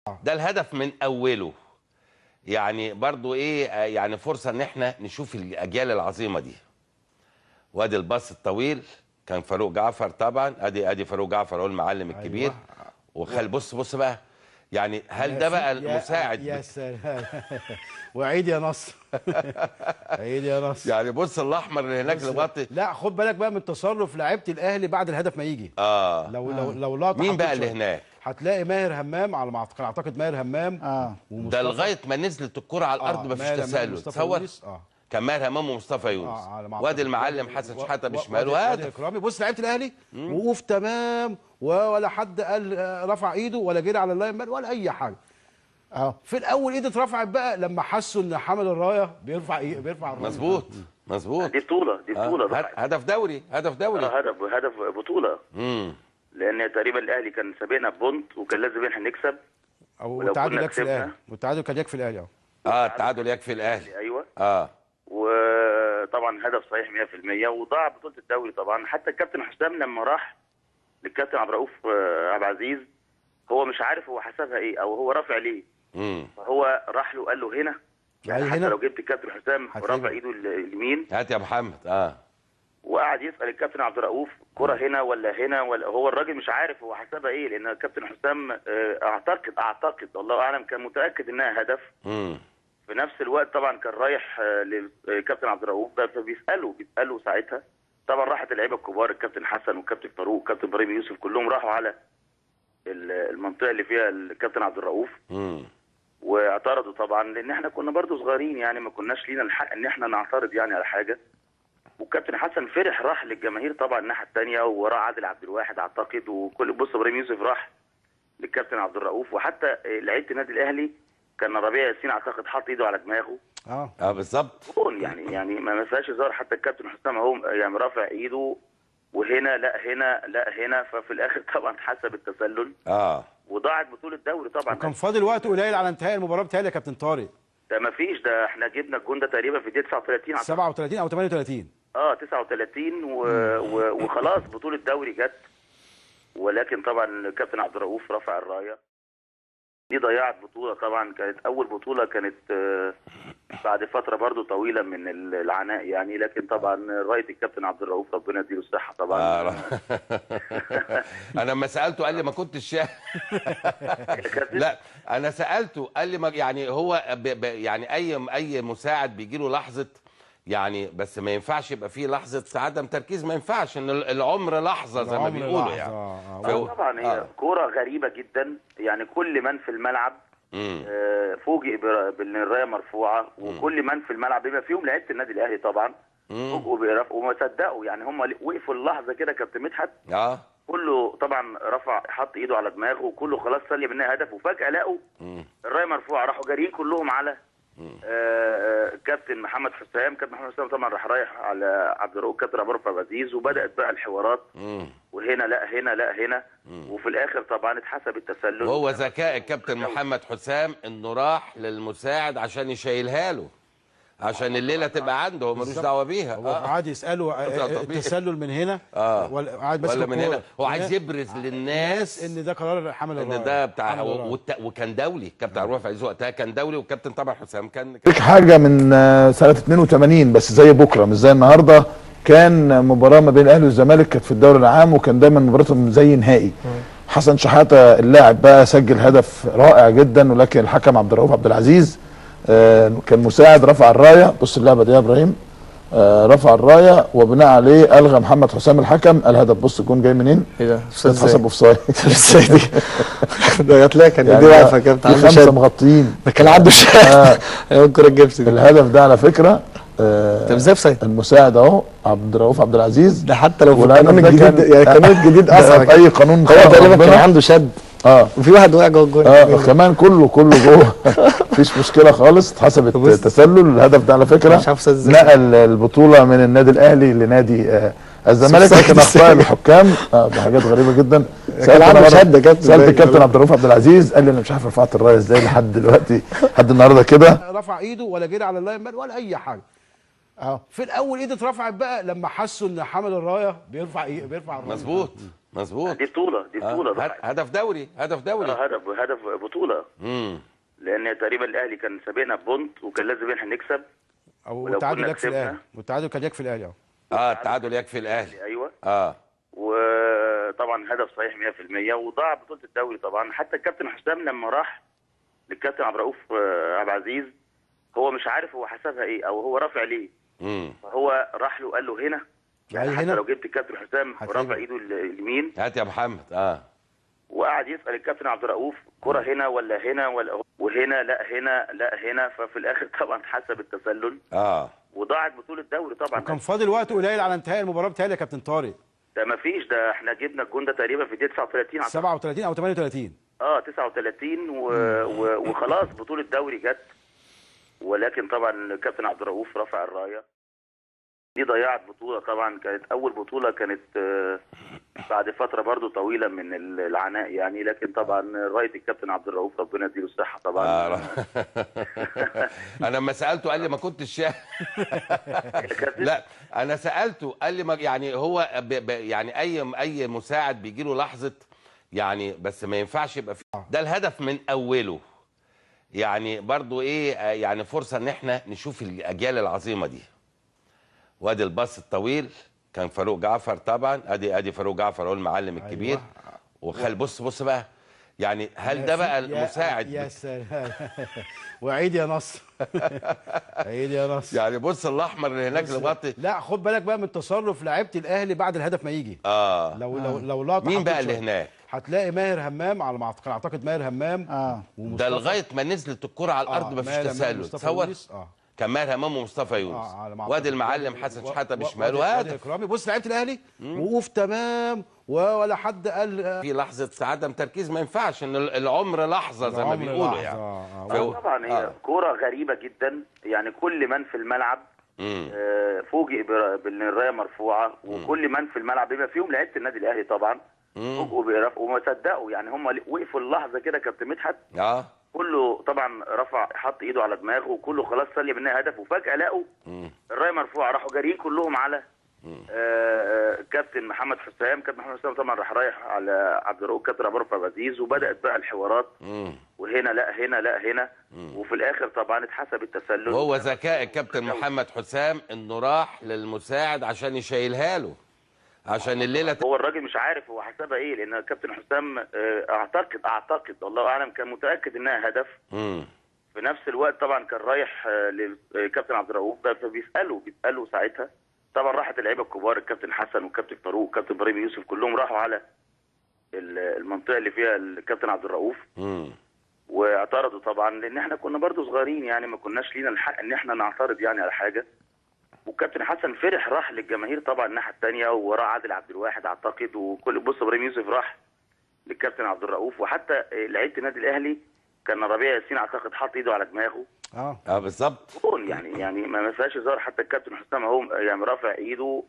ده الهدف من اوله. يعني برضو ايه، يعني فرصه ان احنا نشوف الاجيال العظيمه دي. وادي الباص الطويل كان فاروق جعفر طبعا، ادي فاروق جعفر هو المعلم الكبير. وخل بص بقى، يعني هل ده بقى المساعد؟ يا سلام. وعيد يا نصر. عيد يا نصر. يعني بص الاحمر اللي هناك اللي بطي. لا خد بالك بقى من تصرف لعيبه الاهلي بعد الهدف ما يجي. لو لقطه مين بقى اللي هناك؟ هتلاقي ماهر همام على ما اعتقد ماهر همام. ده لغايه ما نزلت الكره على الارض مفيش تسلل. تصور كان ماهر همام ومصطفى يونس. وادي المعلم حسن شحاته بشماله. وادي اكرامي. بص لعيبه الاهلي وقوف تمام، ولا حد قال رفع ايده ولا جري على اللاين ولا اي حاجه. في الاول ايده اترفعت بقى لما حسوا ان حامل الرايه بيرفع الرايه. مظبوط. دي بطوله هدف دوري. هدف بطوله. لان تقريبا الاهلي كان سابقنا ببونت وكان لازم احنا نكسب. والتعادل يكفي الاهلي. والتعادل كان يكفي الاهلي. التعادل يكفي الاهلي. ايوه. وطبعا هدف صحيح 100%. وضاع بطوله الدوري طبعا. حتى الكابتن حسام لما راح للكابتن عبد الرؤوف عبد العزيز، هو مش عارف هو حسبها ايه او هو رافع ليه. فهو راح له قال له هنا. يعني حتى لو جبت الكابتن حسام ورافع ايده اليمين، هات يا محمد. وقعد يسال الكابتن عبد الرؤوف كره هنا ولا هنا، ولا هو الراجل مش عارف هو حسبها ايه. لان الكابتن حسام اعتقد الله اعلم كان متاكد انها هدف. في نفس الوقت طبعا كان رايح للكابتن عبد الرؤوف، بيساله ساعتها. طبعا راحت اللعيبه الكبار، الكابتن حسن والكابتن فاروق والكابتن ابراهيم يوسف، كلهم راحوا على المنطقه اللي فيها الكابتن عبد الرؤوف. واعترضوا طبعا، لان احنا كنا برضو صغيرين، يعني ما كناش لينا الحق ان احنا نعترض يعني على حاجه. والكابتن حسن فرح، راح للجماهير طبعا الناحيه الثانيه، وراه عادل عبد الواحد اعتقد، وكل ابراهيم يوسف راح للكابتن عبد الرؤوف. وحتى لعيبه النادي الاهلي كان ربيع ياسين اعتقد حاط ايده على دماغه. بالظبط. يعني ما فيهاش هزار. حتى الكابتن حسام اهو يعني رافع ايده، وهنا لا هنا. ففي الاخر طبعا اتحسب التسلل. وضاعت بطوله الدوري طبعا. وكان فاضل وقت قليل على انتهاء المباراه بتاعي يا كابتن طارق. ده ما فيش، ده احنا جبنا الجون ده تقريبا في 39 37 او 38. 39 وخلاص بطوله الدوري جت. ولكن طبعا الكابتن عبد الرؤوف رفع الرايه. دي ضيعت بطوله طبعا. كانت اول بطوله، كانت بعد فتره برضو طويله من العناء يعني. لكن طبعا رايه الكابتن عبد الرؤوف ربنا يديله الصحه طبعا. انا لما سالته قال لي ما كنتش لا انا سالته قال لي ما يعني هو يعني اي مساعد بيجي له لحظه يعني، بس ما ينفعش يبقى فيه لحظه عدم تركيز. ما ينفعش ان العمر لحظه زي ما بيقولوا يعني. طبعا هي كوره غريبه جدا يعني. كل من في الملعب فوجئ بان الرايه مرفوعه، وكل من في الملعب بما فيهم لعيبه النادي الاهلي طبعا فوجئوا وما صدقوا يعني. هم وقفوا اللحظه كده كابتن مدحت. كله طبعا حط ايده على دماغه، وكله خلاص سلم انها هدف. وفجاه لقوا الرايه مرفوعه، راحوا جاريين كلهم على كابتن محمد حسام. كابتن محمد حسام طبعا رايح على عبد الرؤوف كابتن عبد الرؤوف عزيز، وبدات بقى الحوارات. وهنا لا هنا. وفي الاخر طبعا اتحسب التسلل. وهو ذكاء الكابتن محمد حسام انه راح للمساعد عشان يشيلها له، عشان الليله تبقى عنده، هو ملوش دعوه بيها. هو قاعد يساله التسلل من هنا ولا من هنا. هو عايز يبرز للناس ان ده قرار حمل الرايه، ان ده بتاع وكان دولي. كابتن عبد الرؤوف عزيز وقتها كان دولي، والكابتن طبعا حسام كان حاجه من سنه 82 بس زي بكره مش زي النهارده. كان مباراه ما بين الاهلي والزمالك، كانت في الدوري العام، وكان دايما مباراتهم زي نهائي. حسن شحاته اللاعب بقى سجل هدف رائع جدا، ولكن الحكم عبد الرؤوف عبد العزيز كان مساعد، رفع الرايه. بص اللعبه دي يا ابراهيم، رفع الرايه وبناء عليه الغى محمد حسام الحكم الهدف. بص الجون جاي منين؟ ايه ده؟ اتحسب اوف سايد. ده هتلاقي كان دي واقفه كده بتاع خمسه مغطيين. ده كان عنده شد. الكره الجبس دي. الهدف ده على فكره طب ازاي اوف سايد؟ المساعد اهو عبد الرؤوف عبد العزيز. ده حتى لو في القانون الجديد، يعني القانون الجديد اصلا في اي قانون هو تقريبا كان عنده شد. وفي واحد وقع جوه الجون. كمان كله جوه. مفيش مشكله خالص. اتحسبت تسلل. الهدف ده على فكره نقل البطوله من النادي الاهلي لنادي الزمالك، لكن اخطاء الحكام بحاجات غريبه جدا. سالت الكابتن عبد الرؤوف عبد العزيز، قال لي انا مش عارف رفعت الرايه ازاي لحد دلوقتي، لحد النهارده كده. رفع ايده ولا جري على اللاين ولا اي حاجه. في الاول ايده اترفعت بقى لما حسوا ان حامل الرايه بيرفع الرايه. مظبوط. دي بطوله هدف دوري هدف بطوله. لان تقريبا الاهلي كان سابقنا ببونت وكان لازم احنا نكسب، او التعادل يكفي الاهلي، والتعادل كان يكفي الاهلي. التعادل يكفي الاهلي. ايوه. وطبعا هدف صحيح 100%، وضاع بطوله الدوري طبعا. حتى الكابتن حسام لما راح للكابتن عبد الرؤوف عبد العزيز، هو مش عارف هو حسبها ايه او هو رافع ليه. فهو راح له قال له هنا، يعني حتى لو جبت الكابتن حسام ورافع ايده اليمين، هات يا محمد. وقعد يسال الكابتن عبد الرؤوف كرة هنا ولا هنا وهنا، لا هنا. ففي الاخر طبعا حسب التسلل وضاعت بطوله الدوري طبعا. وكان فاضل وقت قليل على انتهاء المباراه بتهيألي يا كابتن طارق. ده ما فيش، ده احنا جبنا الجون ده تقريبا في الدقيقه 39 37 او 38. 39 وخلاص بطوله الدوري جت. ولكن طبعا الكابتن عبد الرؤوف رفع الرايه. دي ضيعت بطوله طبعا، كانت اول بطوله، كانت بعد فتره برضو طويله من العناء يعني. لكن طبعا رايه الكابتن عبد الرؤوف ربنا يديله الصحه طبعا. انا لما سالته قال لي ما كنتش لا انا سالته قال لي يعني هو يعني اي مساعد بيجي له لحظه يعني، بس ما ينفعش يبقى ده الهدف من اوله. يعني برضو يعني فرصه ان احنا نشوف الاجيال العظيمه دي. وادي الباص الطويل كان فاروق جعفر طبعا، ادي فاروق جعفر هو المعلم الكبير. وخل بص بقى، يعني هل ده بقى المساعد؟ يا سلام. وعيد يا نصر. عيد يا نصر. يعني بص الاحمر اللي هناك لغطي. لا خد بالك بقى من تصرف لعيبه الاهلي بعد الهدف ما يجي. لو لقطه مين بقى اللي هناك؟ هتلاقي ماهر همام، على ما اعتقد ماهر همام. ده لغايه ما نزلت الكره على الارض مفيش تسلل. تصور كان ماهر همام ومصطفى يونس. وادي المعلم حسن شحاته بشماله. هدف. بص لعيبه الاهلي وقوف تمام، ولا حد قال في لحظه عدم تركيز. ما ينفعش ان العمر لحظه زي ما بيقولوا يعني. طبعا هي كوره غريبه جدا يعني. كل من في الملعب فوجئ بان الرايه مرفوعه، وكل من في الملعب بما فيهم لعيبه النادي الاهلي طبعا فوجئوا برفع وما صدقوا يعني. هم وقفوا اللحظه كده كابتن مدحت، كله طبعا رفع حط ايده على دماغه، وكله خلاص سلم منها هدف. وفجاه لقوا الرايه مرفوعه، راحوا جاريين كلهم على كابتن محمد حسام. كابتن محمد حسام طبعا راح رايح على عبد الرؤوف كابتن عبد الرؤوف عزيز، وبدات بقى الحوارات. وهنا لا هنا. وفي الاخر طبعا اتحسب التسلل. وهو ذكاء الكابتن محمد حسام انه راح للمساعد عشان يشيلها له، عشان الليله هو الراجل مش عارف هو حسبها ايه. لان الكابتن حسام اعتقد الله اعلم كان متاكد انها هدف. في نفس الوقت طبعا كان رايح للكابتن عبد الرؤوف، بيساله ساعتها. طبعا راحت اللعيبه الكبار، الكابتن حسن والكابتن فاروق والكابتن ابراهيم يوسف، كلهم راحوا على المنطقه اللي فيها الكابتن عبد الرؤوف. واعترضوا طبعا، لان احنا كنا برضو صغيرين يعني، ما كناش لينا الحق ان احنا نعترض يعني على حاجه. والكابتن حسن فرح، راح للجماهير طبعا الناحيه الثانيه، وراه عادل عبد الواحد اعتقد، وكل بص ابراهيم يوسف راح للكابتن عبد الرؤوف. وحتى لعيبه النادي الاهلي كان ربيع ياسين اعتقد حاط ايده على دماغه. بالظبط. يعني ما فيهاش هزار. حتى الكابتن حسام اهو يعني رافع ايده